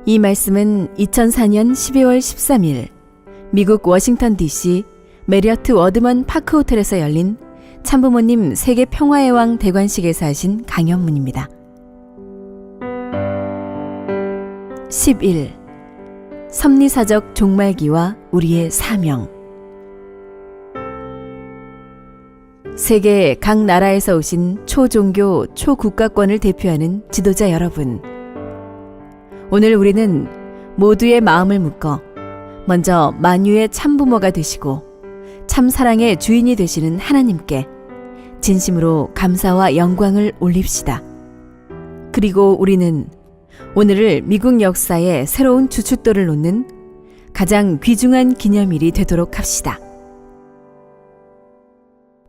이 말씀은 2004년 12월 13일 미국 워싱턴 DC 메리어트 워드먼 파크 호텔에서 열린 참부모님 세계 평화의 왕 대관식에서 하신 강연문입니다. 11. 섭리사적 종말기와 우리의 사명. 세계 각 나라에서 오신 초종교, 초국가권을 대표하는 지도자 여러분, 오늘 우리는 모두의 마음을 묶어 먼저 만유의 참부모가 되시고 참사랑의 주인이 되시는 하나님께 진심으로 감사와 영광을 올립시다. 그리고 우리는 오늘을 미국 역사의 새로운 주춧돌을 놓는 가장 귀중한 기념일이 되도록 합시다.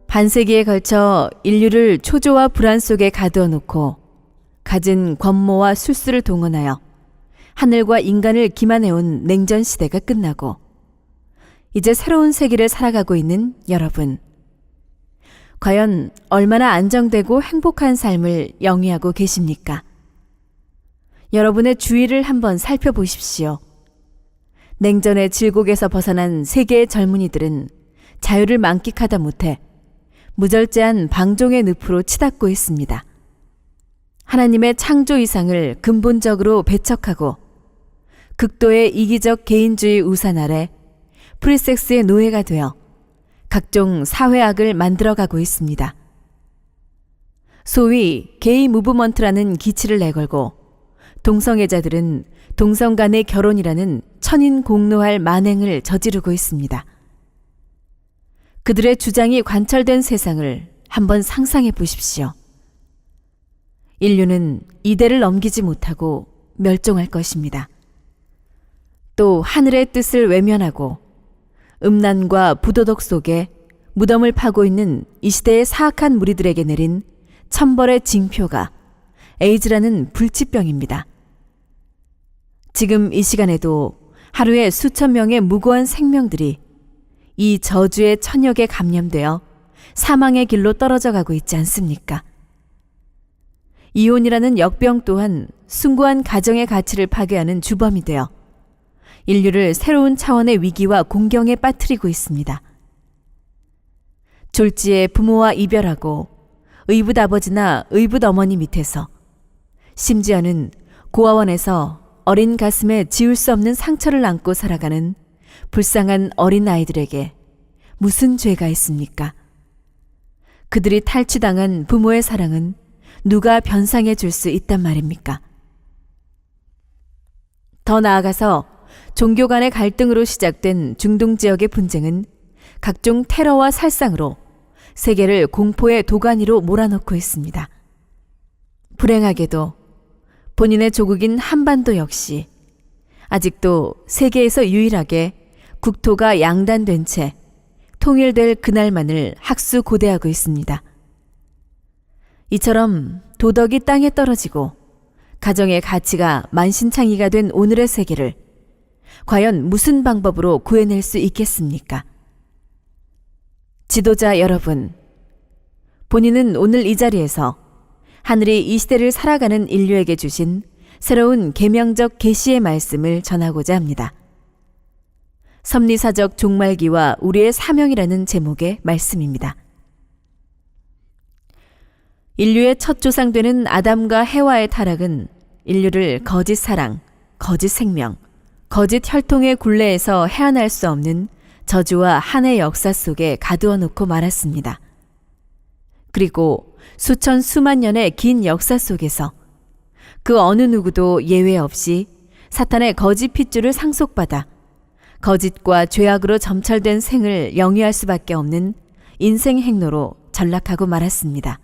반세기에 걸쳐 인류를 초조와 불안 속에 가두어 놓고 갖은 권모와 술수를 동원하여 하늘과 인간을 기만해온 냉전 시대가 끝나고 이제 새로운 세기를 살아가고 있는 여러분, 과연 얼마나 안정되고 행복한 삶을 영위하고 계십니까? 여러분의 주위를 한번 살펴보십시오. 냉전의 질곡에서 벗어난 세계의 젊은이들은 자유를 만끽하다 못해 무절제한 방종의 늪으로 치닫고 있습니다. 하나님의 창조 이상을 근본적으로 배척하고 극도의 이기적 개인주의 우산 아래 프리섹스의 노예가 되어 각종 사회악을 만들어가고 있습니다. 소위 게이 무브먼트라는 기치를 내걸고 동성애자들은 동성 간의 결혼이라는 천인공노할 만행을 저지르고 있습니다. 그들의 주장이 관철된 세상을 한번 상상해 보십시오. 인류는 이대를 넘기지 못하고 멸종할 것입니다. 또 하늘의 뜻을 외면하고 음란과 부도덕 속에 무덤을 파고 있는 이 시대의 사악한 무리들에게 내린 천벌의 징표가 에이즈라는 불치병입니다. 지금 이 시간에도 하루에 수천 명의 무고한 생명들이 이 저주의 천역에 감염되어 사망의 길로 떨어져 가고 있지 않습니까? 이혼이라는 역병 또한 숭고한 가정의 가치를 파괴하는 주범이 되어 인류를 새로운 차원의 위기와 공경에 빠뜨리고 있습니다. 졸지에 부모와 이별하고 의붓 아버지나 의붓 어머니 밑에서, 심지어는 고아원에서 어린 가슴에 지울 수 없는 상처를 안고 살아가는 불쌍한 어린 아이들에게 무슨 죄가 있습니까? 그들이 탈취당한 부모의 사랑은 누가 변상해 줄 수 있단 말입니까? 더 나아가서 종교 간의 갈등으로 시작된 중동 지역의 분쟁은 각종 테러와 살상으로 세계를 공포의 도가니로 몰아넣고 있습니다. 불행하게도 본인의 조국인 한반도 역시 아직도 세계에서 유일하게 국토가 양단된 채 통일될 그날만을 학수고대하고 있습니다. 이처럼 도덕이 땅에 떨어지고 가정의 가치가 만신창이가 된 오늘의 세계를 과연 무슨 방법으로 구해낼 수 있겠습니까? 지도자 여러분, 본인은 오늘 이 자리에서 하늘이 이 시대를 살아가는 인류에게 주신 새로운 계명적 계시의 말씀을 전하고자 합니다. 섭리사적 종말기와 우리의 사명이라는 제목의 말씀입니다. 인류의 첫 조상 되는 아담과 해와의 타락은 인류를 거짓 사랑, 거짓 생명, 거짓 혈통의 굴레에서 헤어날 수 없는 저주와 한의 역사 속에 가두어 놓고 말았습니다. 그리고 수천 수만 년의 긴 역사 속에서 그 어느 누구도 예외 없이 사탄의 거짓 핏줄을 상속받아 거짓과 죄악으로 점철된 생을 영위할 수밖에 없는 인생 행로로 전락하고 말았습니다.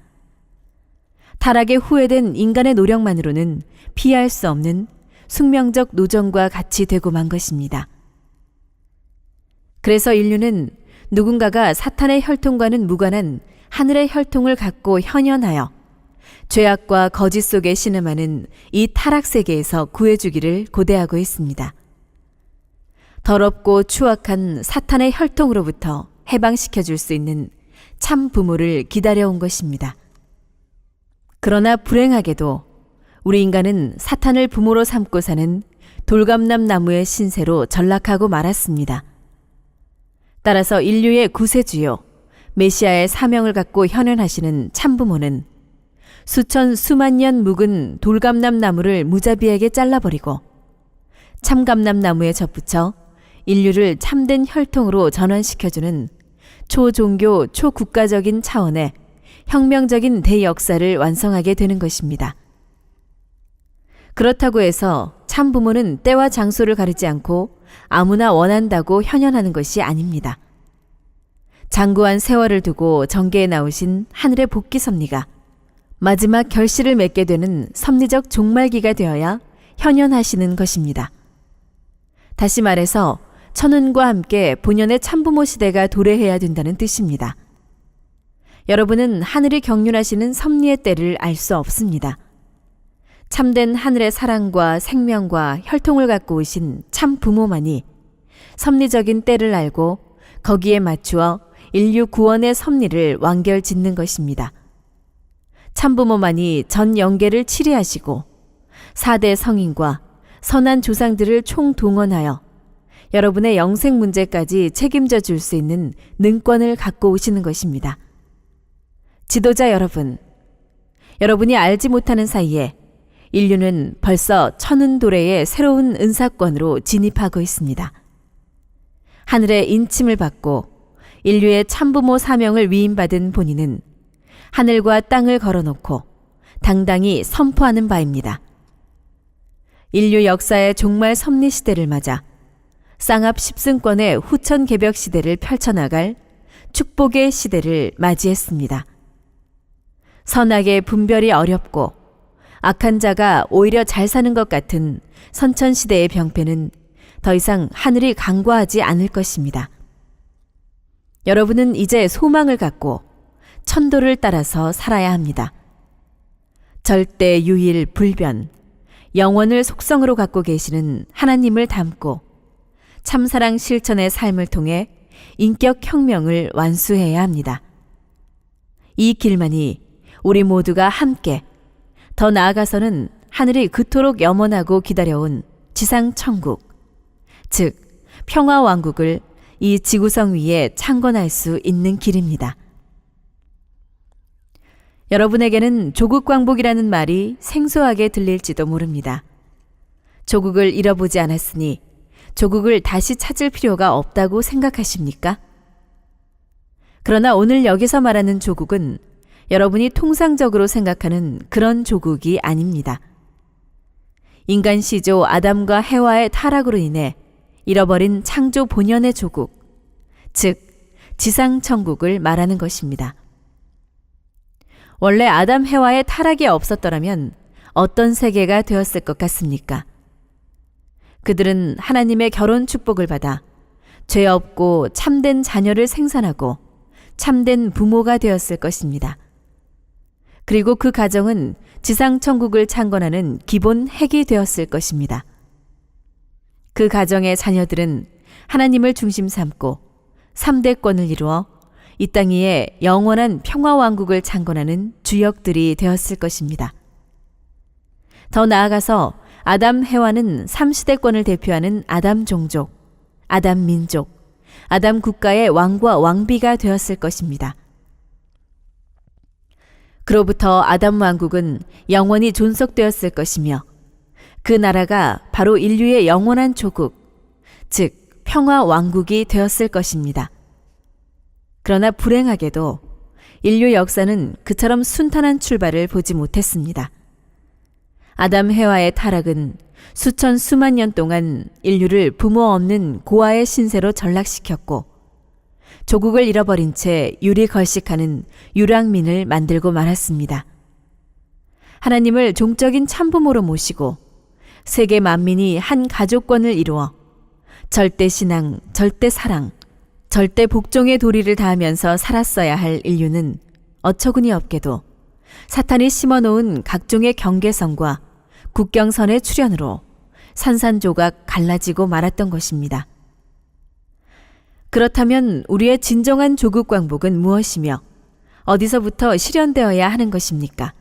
타락에 후회된 인간의 노력만으로는 피할 수 없는 숙명적 노정과 같이 되고 만 것입니다. 그래서 인류는 누군가가 사탄의 혈통과는 무관한 하늘의 혈통을 갖고 현현하여 죄악과 거짓 속에 신음하는 이 타락 세계에서 구해주기를 고대하고 있습니다. 더럽고 추악한 사탄의 혈통으로부터 해방시켜줄 수 있는 참 부모를 기다려온 것입니다. 그러나 불행하게도 우리 인간은 사탄을 부모로 삼고 사는 돌감람 나무의 신세로 전락하고 말았습니다. 따라서 인류의 구세주요 메시아의 사명을 갖고 현현하시는 참부모는 수천 수만 년 묵은 돌감람 나무를 무자비하게 잘라버리고 참감람 나무에 접붙여 인류를 참된 혈통으로 전환시켜주는 초종교 초국가적인 차원의 혁명적인 대역사를 완성하게 되는 것입니다. 그렇다고 해서 참부모는 때와 장소를 가리지 않고 아무나 원한다고 현현하는 것이 아닙니다. 장구한 세월을 두고 전개에 나오신 하늘의 복기 섭리가 마지막 결실을 맺게 되는 섭리적 종말기가 되어야 현현하시는 것입니다. 다시 말해서 천운과 함께 본연의 참부모 시대가 도래해야 된다는 뜻입니다. 여러분은 하늘이 경륜하시는 섭리의 때를 알 수 없습니다. 참된 하늘의 사랑과 생명과 혈통을 갖고 오신 참 부모만이 섭리적인 때를 알고 거기에 맞추어 인류 구원의 섭리를 완결짓는 것입니다. 참부모만이 전 영계를 치리하시고 4대 성인과 선한 조상들을 총동원하여 여러분의 영생 문제까지 책임져 줄 수 있는 능권을 갖고 오시는 것입니다. 지도자 여러분, 여러분이 알지 못하는 사이에 인류는 벌써 천운도래의 새로운 은사권으로 진입하고 있습니다. 하늘의 인침을 받고 인류의 참부모 사명을 위임받은 본인은 하늘과 땅을 걸어놓고 당당히 선포하는 바입니다. 인류 역사의 종말 섭리 시대를 맞아 쌍압 십승권의 후천 개벽 시대를 펼쳐나갈 축복의 시대를 맞이했습니다. 선악의 분별이 어렵고 악한 자가 오히려 잘 사는 것 같은 선천시대의 병폐는 더 이상 하늘이 간과하지 않을 것입니다. 여러분은 이제 소망을 갖고 천도를 따라서 살아야 합니다. 절대 유일 불변, 영원을 속성으로 갖고 계시는 하나님을 닮고 참사랑 실천의 삶을 통해 인격 혁명을 완수해야 합니다. 이 길만이 우리 모두가 함께 더 나아가서는 하늘이 그토록 염원하고 기다려온 지상천국, 즉 평화왕국을 이 지구성 위에 창건할 수 있는 길입니다. 여러분에게는 조국광복이라는 말이 생소하게 들릴지도 모릅니다. 조국을 잃어보지 않았으니 조국을 다시 찾을 필요가 없다고 생각하십니까? 그러나 오늘 여기서 말하는 조국은 여러분이 통상적으로 생각하는 그런 조국이 아닙니다. 인간 시조 아담과 해와의 타락으로 인해 잃어버린 창조 본연의 조국, 즉 지상천국을 말하는 것입니다. 원래 아담 해와의 타락이 없었더라면 어떤 세계가 되었을 것 같습니까? 그들은 하나님의 결혼 축복을 받아 죄 없고 참된 자녀를 생산하고 참된 부모가 되었을 것입니다. 그리고 그 가정은 지상천국을 창건하는 기본 핵이 되었을 것입니다. 그 가정의 자녀들은 하나님을 중심 삼고 3대권을 이루어 이 땅 위에 영원한 평화왕국을 창건하는 주역들이 되었을 것입니다. 더 나아가서 아담 해와는 3시대권을 대표하는 아담 종족, 아담 민족, 아담 국가의 왕과 왕비가 되었을 것입니다. 그로부터 아담 왕국은 영원히 존속되었을 것이며 그 나라가 바로 인류의 영원한 조국, 즉 평화 왕국이 되었을 것입니다. 그러나 불행하게도 인류 역사는 그처럼 순탄한 출발을 보지 못했습니다. 아담 해와의 타락은 수천 수만 년 동안 인류를 부모 없는 고아의 신세로 전락시켰고 조국을 잃어버린 채 유리 걸식하는 유랑민을 만들고 말았습니다. 하나님을 종적인 참부모로 모시고 세계 만민이 한 가족권을 이루어 절대 신앙, 절대 사랑, 절대 복종의 도리를 다하면서 살았어야 할 인류는 어처구니 없게도 사탄이 심어놓은 각종의 경계선과 국경선의 출현으로 산산조각 갈라지고 말았던 것입니다. 그렇다면 우리의 진정한 조국 광복은 무엇이며 어디서부터 실현되어야 하는 것입니까?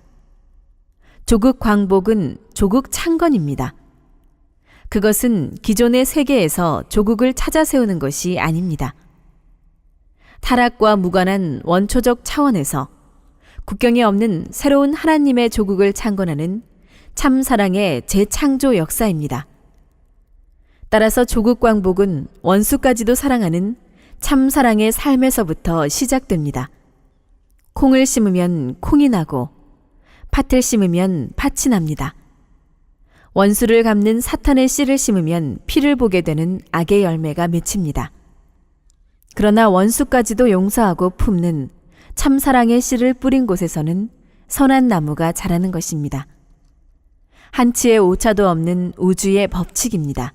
조국 광복은 조국 창건입니다. 그것은 기존의 세계에서 조국을 찾아 세우는 것이 아닙니다. 타락과 무관한 원초적 차원에서 국경이 없는 새로운 하나님의 조국을 창건하는 참사랑의 재창조 역사입니다. 따라서 조국 광복은 원수까지도 사랑하는 참사랑의 삶에서부터 시작됩니다. 콩을 심으면 콩이 나고 팥을 심으면 팥이 납니다. 원수를 갚는 사탄의 씨를 심으면 피를 보게 되는 악의 열매가 맺힙니다. 그러나 원수까지도 용서하고 품는 참사랑의 씨를 뿌린 곳에서는 선한 나무가 자라는 것입니다. 한치의 오차도 없는 우주의 법칙입니다.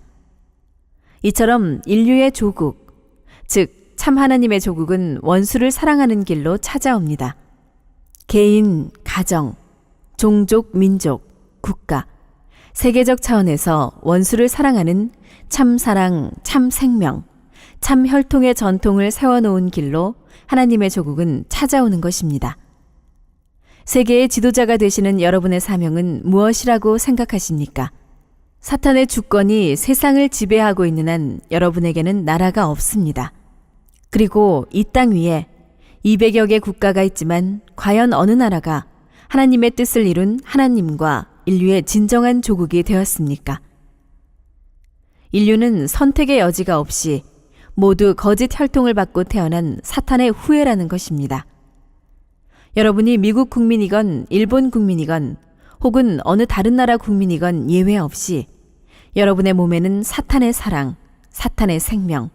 이처럼 인류의 조국, 즉 참 하나님의 조국은 원수를 사랑하는 길로 찾아옵니다. 개인, 가정, 종족, 민족, 국가, 세계적 차원에서 원수를 사랑하는 참사랑, 참생명, 참혈통의 전통을 세워놓은 길로 하나님의 조국은 찾아오는 것입니다. 세계의 지도자가 되시는 여러분의 사명은 무엇이라고 생각하십니까? 사탄의 주권이 세상을 지배하고 있는 한 여러분에게는 나라가 없습니다. 그리고 이 땅 위에 200여 개 국가가 있지만 과연 어느 나라가 하나님의 뜻을 이룬 하나님과 인류의 진정한 조국이 되었습니까? 인류는 선택의 여지가 없이 모두 거짓 혈통을 받고 태어난 사탄의 후예라는 것입니다. 여러분이 미국 국민이건 일본 국민이건 혹은 어느 다른 나라 국민이건 예외 없이 여러분의 몸에는 사탄의 사랑, 사탄의 생명,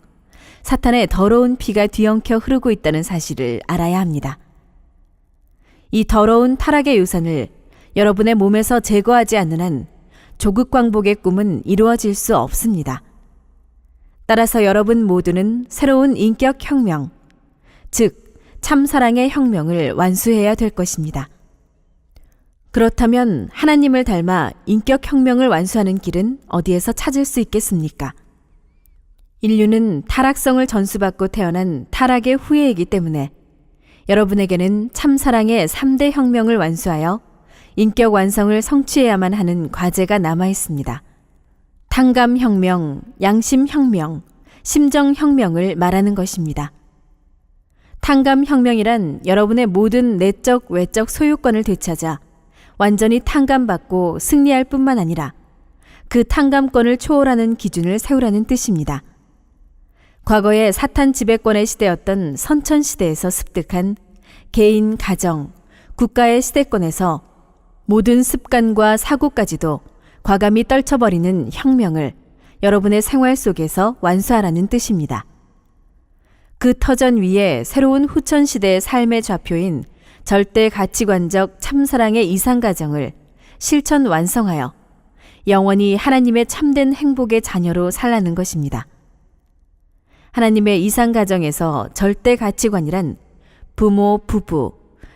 사탄의 더러운 피가 뒤엉켜 흐르고 있다는 사실을 알아야 합니다. 이 더러운 타락의 유산을 여러분의 몸에서 제거하지 않는 한 조국 광복의 꿈은 이루어질 수 없습니다. 따라서 여러분 모두는 새로운 인격 혁명, 즉 참사랑의 혁명을 완수해야 될 것입니다. 그렇다면 하나님을 닮아 인격 혁명을 완수하는 길은 어디에서 찾을 수 있겠습니까? 인류는 타락성을 전수받고 태어난 타락의 후예이기 때문에 여러분에게는 참사랑의 3대 혁명을 완수하여 인격 완성을 성취해야만 하는 과제가 남아 있습니다. 탕감혁명, 양심혁명, 심정혁명을 말하는 것입니다. 탕감혁명이란 여러분의 모든 내적, 외적 소유권을 되찾아 완전히 탕감받고 승리할 뿐만 아니라 그 탕감권을 초월하는 기준을 세우라는 뜻입니다. 과거의 사탄 지배권의 시대였던 선천시대에서 습득한 개인, 가정, 국가의 시대권에서 모든 습관과 사고까지도 과감히 떨쳐버리는 혁명을 여러분의 생활 속에서 완수하라는 뜻입니다. 그 터전 위에 새로운 후천시대의 삶의 좌표인 절대 가치관적 참사랑의 이상가정을 실천 완성하여 영원히 하나님의 참된 행복의 자녀로 살라는 것입니다. 하나님의 이상가정에서 절대 가치관이란 부모, 부부,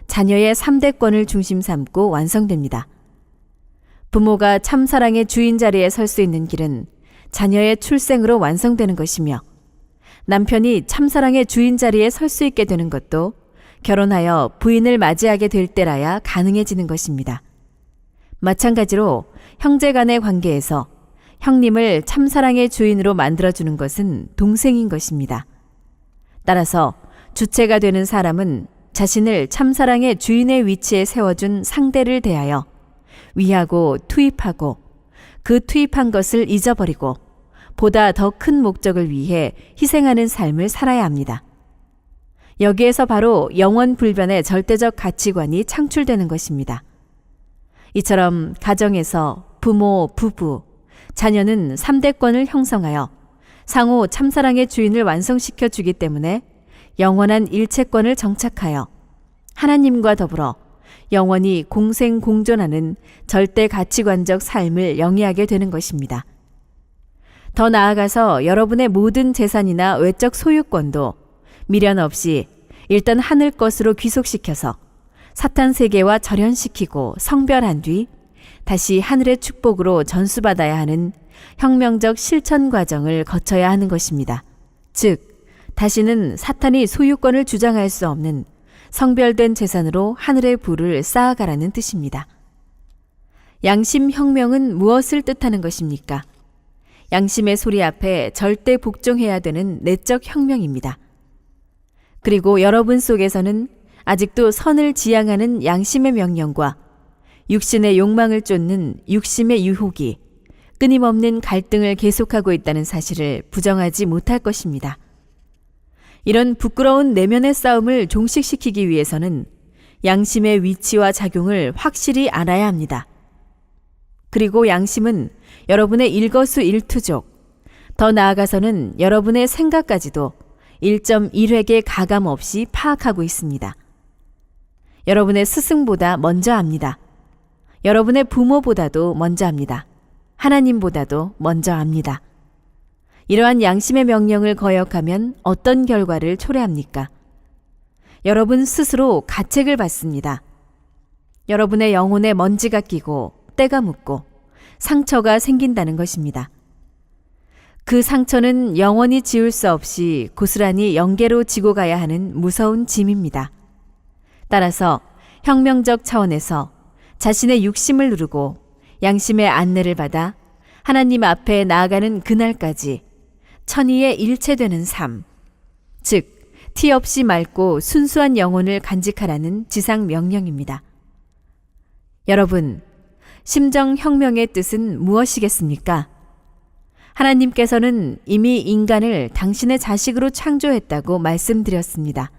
자녀의 3대권을 중심 삼고 완성됩니다. 부모가 참사랑의 주인 자리에 설 수 있는 길은 자녀의 출생으로 완성되는 것이며 남편이 참사랑의 주인 자리에 설 수 있게 되는 것도 결혼하여 부인을 맞이하게 될 때라야 가능해지는 것입니다. 마찬가지로 형제 간의 관계에서 형님을 참사랑의 주인으로 만들어주는 것은 동생인 것입니다. 따라서 주체가 되는 사람은 자신을 참사랑의 주인의 위치에 세워준 상대를 대하여 위하고 투입하고 그 투입한 것을 잊어버리고 보다 더 큰 목적을 위해 희생하는 삶을 살아야 합니다. 여기에서 바로 영원 불변의 절대적 가치관이 창출되는 것입니다. 이처럼 가정에서 부모, 부부, 자녀는 3대권을 형성하여 상호 참사랑의 주인을 완성시켜 주기 때문에 영원한 일체권을 정착하여 하나님과 더불어 영원히 공생공존하는 절대 가치관적 삶을 영위하게 되는 것입니다. 더 나아가서 여러분의 모든 재산이나 외적 소유권도 미련 없이 일단 하늘 것으로 귀속시켜서 사탄 세계와 절연시키고 성별한 뒤 다시 하늘의 축복으로 전수받아야 하는 혁명적 실천 과정을 거쳐야 하는 것입니다. 즉, 다시는 사탄이 소유권을 주장할 수 없는 성별된 재산으로 하늘의 부를 쌓아가라는 뜻입니다. 양심혁명은 무엇을 뜻하는 것입니까? 양심의 소리 앞에 절대 복종해야 되는 내적 혁명입니다. 그리고 여러분 속에서는 아직도 선을 지향하는 양심의 명령과 육신의 욕망을 쫓는 육심의 유혹이 끊임없는 갈등을 계속하고 있다는 사실을 부정하지 못할 것입니다. 이런 부끄러운 내면의 싸움을 종식시키기 위해서는 양심의 위치와 작용을 확실히 알아야 합니다. 그리고 양심은 여러분의 일거수일투족, 더 나아가서는 여러분의 생각까지도 1.1획의 가감 없이 파악하고 있습니다. 여러분의 스승보다 먼저 압니다. 여러분의 부모보다도 먼저 압니다. 하나님보다도 먼저 압니다. 이러한 양심의 명령을 거역하면 어떤 결과를 초래합니까? 여러분 스스로 가책을 받습니다. 여러분의 영혼에 먼지가 끼고 때가 묻고 상처가 생긴다는 것입니다. 그 상처는 영원히 지울 수 없이 고스란히 영계로 지고 가야 하는 무서운 짐입니다. 따라서 혁명적 차원에서 자신의 육심을 누르고 양심의 안내를 받아 하나님 앞에 나아가는 그날까지 천의에 일체되는 삶, 즉 티 없이 맑고 순수한 영혼을 간직하라는 지상 명령입니다. 여러분, 심정혁명의 뜻은 무엇이겠습니까? 하나님께서는 이미 인간을 당신의 자식으로 창조했다고 말씀드렸습니다.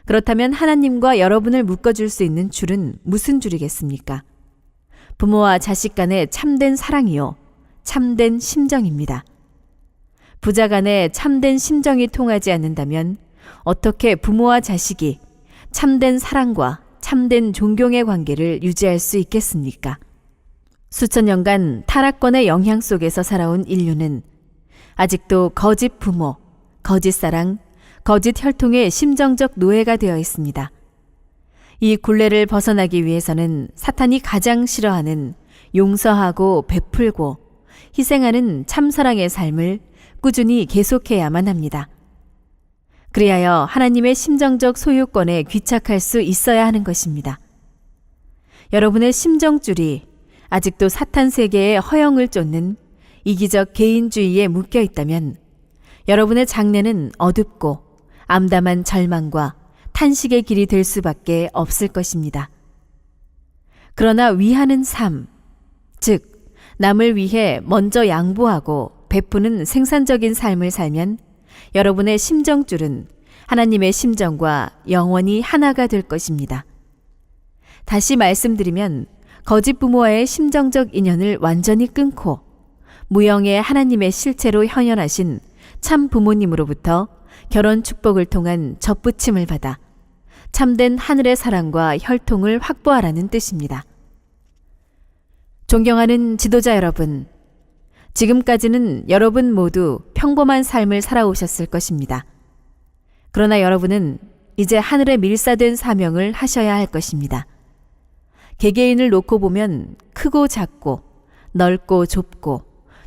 그렇다면 하나님과 여러분을 묶어줄 수 있는 줄은 무슨 줄이겠습니까? 부모와 자식 간의 참된 사랑이요, 참된 심정입니다. 부자 간의 참된 심정이 통하지 않는다면 어떻게 부모와 자식이 참된 사랑과 참된 존경의 관계를 유지할 수 있겠습니까? 수천 년간 타락권의 영향 속에서 살아온 인류는 아직도 거짓 부모, 거짓 사랑, 거짓 혈통의 심정적 노예가 되어 있습니다. 이 굴레를 벗어나기 위해서는 사탄이 가장 싫어하는 용서하고 베풀고 희생하는 참사랑의 삶을 꾸준히 계속해야만 합니다. 그리하여 하나님의 심정적 소유권에 귀착할 수 있어야 하는 것입니다. 여러분의 심정줄이 아직도 사탄 세계의 허영을 쫓는 이기적 개인주의에 묶여 있다면 여러분의 장래는 어둡고 암담한 절망과 탄식의 길이 될 수밖에 없을 것입니다. 그러나 위하는 삶, 즉 남을 위해 먼저 양보하고 베푸는 생산적인 삶을 살면 여러분의 심정줄은 하나님의 심정과 영원히 하나가 될 것입니다. 다시 말씀드리면 거짓 부모와의 심정적 인연을 완전히 끊고 무영의 하나님의 실체로 현현하신 참 부모님으로부터 결혼 축복을 통한 접붙임을 받아 참된 하늘의 사랑과 혈통을 확보하라는 뜻입니다. 존경하는 지도자 여러분, 지금까지는 여러분 모두 평범한 삶을 살아오셨을 것입니다. 그러나 여러분은 이제 하늘에 밀사된 사명을 하셔야 할 것입니다. 개개인을 놓고 보면 크고 작고 넓고 좁고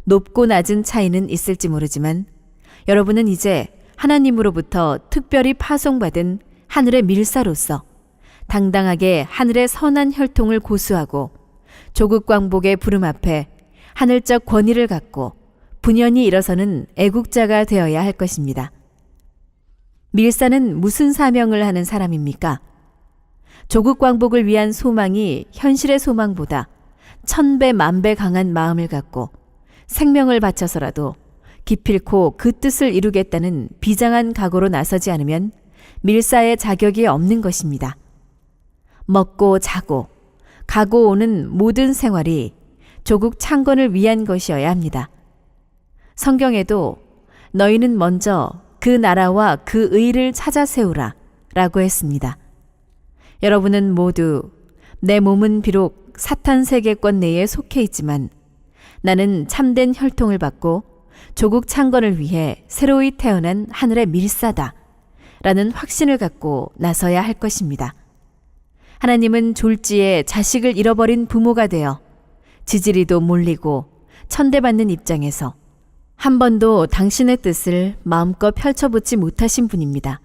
높고 낮은 차이는 있을지 모르지만 여러분은 이제 하나님으로부터 특별히 파송받은 하늘의 밀사로서 당당하게 하늘의 선한 혈통을 고수하고 조국 광복의 부름 앞에 하늘적 권위를 갖고 분연히 일어서는 애국자가 되어야 할 것입니다. 밀사는 무슨 사명을 하는 사람입니까? 조국 광복을 위한 소망이 현실의 소망보다 1000배 만배 강한 마음을 갖고 생명을 바쳐서라도 기필코 그 뜻을 이루겠다는 비장한 각오로 나서지 않으면 밀사의 자격이 없는 것입니다. 먹고 자고 가고 오는 모든 생활이 조국 창건을 위한 것이어야 합니다. 성경에도 너희는 먼저 그 나라와 그 의를 찾아 세우라 라고 했습니다. 여러분은 모두 내 몸은 비록 사탄 세계권 내에 속해 있지만 나는 참된 혈통을 받고 조국 창건을 위해 새로이 태어난 하늘의 밀사다 라는 확신을 갖고 나서야 할 것입니다. 하나님은 졸지에 자식을 잃어버린 부모가 되어 지지리도 몰리고 천대받는 입장에서 한 번도 당신의 뜻을 마음껏 펼쳐보지 못하신 분입니다.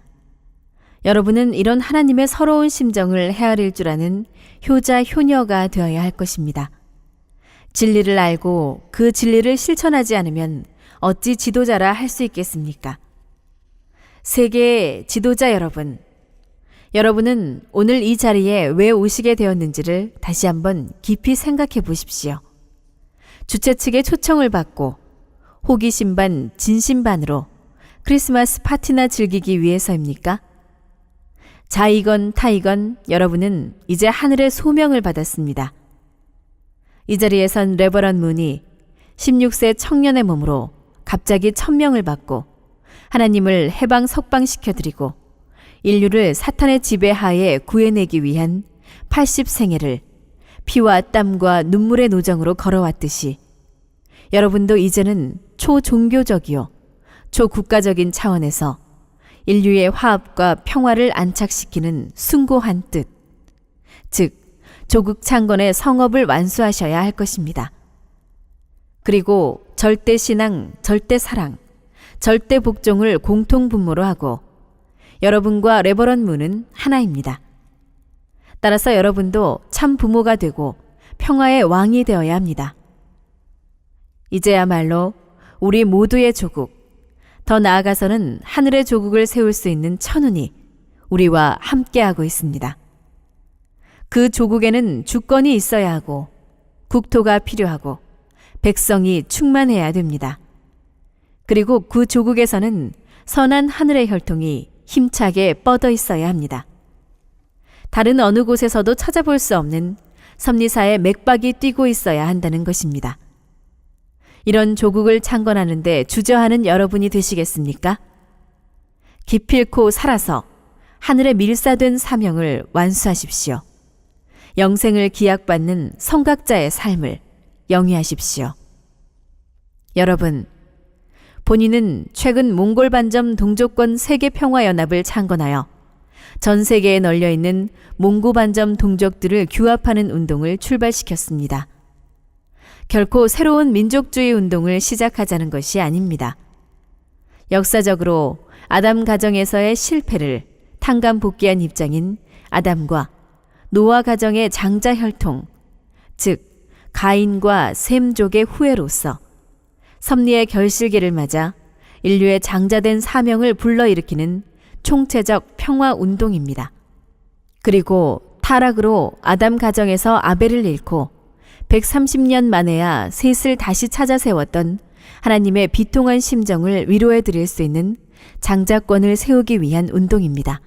여러분은 이런 하나님의 서러운 심정을 헤아릴 줄 아는 효자 효녀가 되어야 할 것입니다. 진리를 알고 그 진리를 실천하지 않으면 어찌 지도자라 할 수 있겠습니까? 세계의 지도자 여러분, 여러분은 오늘 이 자리에 왜 오시게 되었는지를 다시 한번 깊이 생각해 보십시오. 주최 측의 초청을 받고 호기심 반 진심 반으로 크리스마스 파티나 즐기기 위해서입니까? 자이건 타이건 여러분은 이제 하늘의 소명을 받았습니다. 이 자리에 선 레버런 문이 16세 청년의 몸으로 갑자기 천명을 받고 하나님을 해방 석방시켜드리고 인류를 사탄의 지배하에 구해내기 위한 80생애를 피와 땀과 눈물의 노정으로 걸어왔듯이 여러분도 이제는 초종교적이요 초국가적인 차원에서 인류의 화합과 평화를 안착시키는 숭고한 뜻, 즉 조국 창건의 성업을 완수하셔야 할 것입니다. 그리고 절대 신앙, 절대 사랑, 절대 복종을 공통 분모로 하고 여러분과 레버런 문은 하나입니다. 따라서 여러분도 참 부모가 되고 평화의 왕이 되어야 합니다. 이제야말로 우리 모두의 조국, 더 나아가서는 하늘의 조국을 세울 수 있는 천운이 우리와 함께하고 있습니다. 그 조국에는 주권이 있어야 하고 국토가 필요하고 백성이 충만해야 됩니다. 그리고 그 조국에서는 선한 하늘의 혈통이 힘차게 뻗어 있어야 합니다. 다른 어느 곳에서도 찾아볼 수 없는 섭리사의 맥박이 뛰고 있어야 한다는 것입니다. 이런 조국을 창건하는 데 주저하는 여러분이 되시겠습니까? 기필코 살아서 하늘에 밀사된 사명을 완수하십시오. 영생을 기약받는 성각자의 삶을 영위하십시오. 여러분, 본인은 최근 몽골 반점 동족권 세계평화연합을 창건하여 전 세계에 널려있는 몽고 반점 동족들을 규합하는 운동을 출발시켰습니다. 결코 새로운 민족주의 운동을 시작하자는 것이 아닙니다. 역사적으로 아담 가정에서의 실패를 탕감복귀한 입장인 아담과 노아 가정의 장자 혈통, 즉 가인과 셈족의 후예로서 섭리의 결실기를 맞아 인류의 장자된 사명을 불러일으키는 총체적 평화운동입니다. 그리고 타락으로 아담 가정에서 아벨을 잃고 130년 만에야 셋을 다시 찾아 세웠던 하나님의 비통한 심정을 위로해 드릴 수 있는 장자권을 세우기 위한 운동입니다.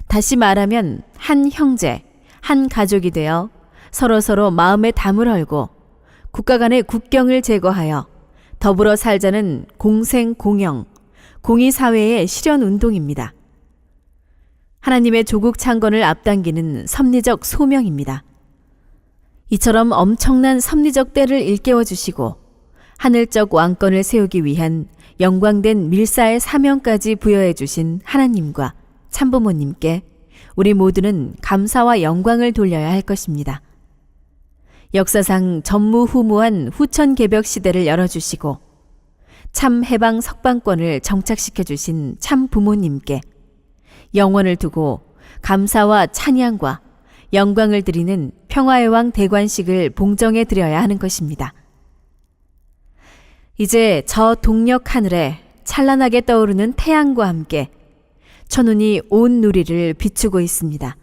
다시 말하면 한 형제, 한 가족이 되어 서로서로 마음의 담을 헐고 국가 간의 국경을 제거하여 더불어 살자는 공생 공영, 공의사회의 실현운동입니다. 하나님의 조국 창건을 앞당기는 섭리적 소명입니다. 이처럼 엄청난 섭리적 때를 일깨워 주시고 하늘적 왕권을 세우기 위한 영광된 밀사의 사명까지 부여해 주신 하나님과 참부모님께 우리 모두는 감사와 영광을 돌려야 할 것입니다. 역사상 전무후무한 후천개벽 시대를 열어주시고 참 해방 석방권을 정착시켜 주신 참 부모님께 영원을 두고 감사와 찬양과 영광을 드리는 평화의 왕 대관식을 봉정해 드려야 하는 것입니다. 이제 저 동력 하늘에 찬란하게 떠오르는 태양과 함께 천운이 온 누리를 비추고 있습니다.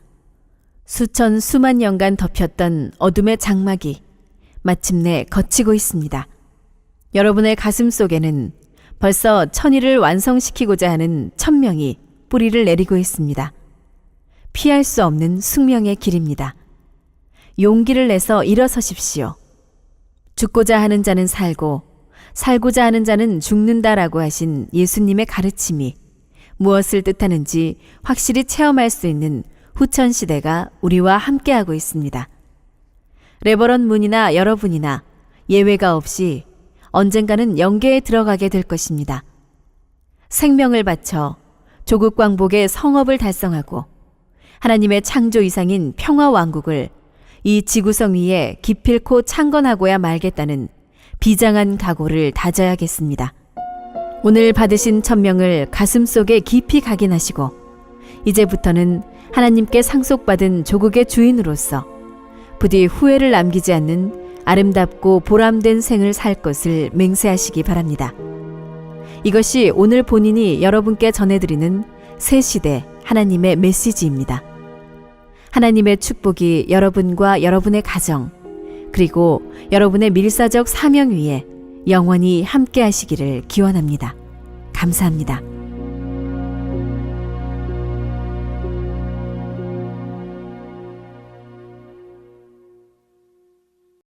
수천 수만 년간 덮였던 어둠의 장막이 마침내 걷히고 있습니다. 여러분의 가슴 속에는 벌써 천일을 완성시키고자 하는 천명이 뿌리를 내리고 있습니다. 피할 수 없는 숙명의 길입니다. 용기를 내서 일어서십시오. 죽고자 하는 자는 살고 살고자 하는 자는 죽는다라고 하신 예수님의 가르침이 무엇을 뜻하는지 확실히 체험할 수 있는 후천시대가 우리와 함께하고 있습니다. 레버런 문이나 여러분이나 예외가 없이 언젠가는 영계에 들어가게 될 것입니다. 생명을 바쳐 조국 광복의 성업을 달성하고 하나님의 창조 이상인 평화왕국을 이 지구성 위에 기필코 창건하고야 말겠다는 비장한 각오를 다져야겠습니다. 오늘 받으신 천명을 가슴속에 깊이 각인하시고 이제부터는 하나님께 상속받은 조국의 주인으로서 부디 후회를 남기지 않는 아름답고 보람된 생을 살 것을 맹세하시기 바랍니다. 이것이 오늘 본인이 여러분께 전해드리는 새 시대 하나님의 메시지입니다. 하나님의 축복이 여러분과 여러분의 가정, 그리고 여러분의 밀사적 사명 위에 영원히 함께 하시기를 기원합니다. 감사합니다.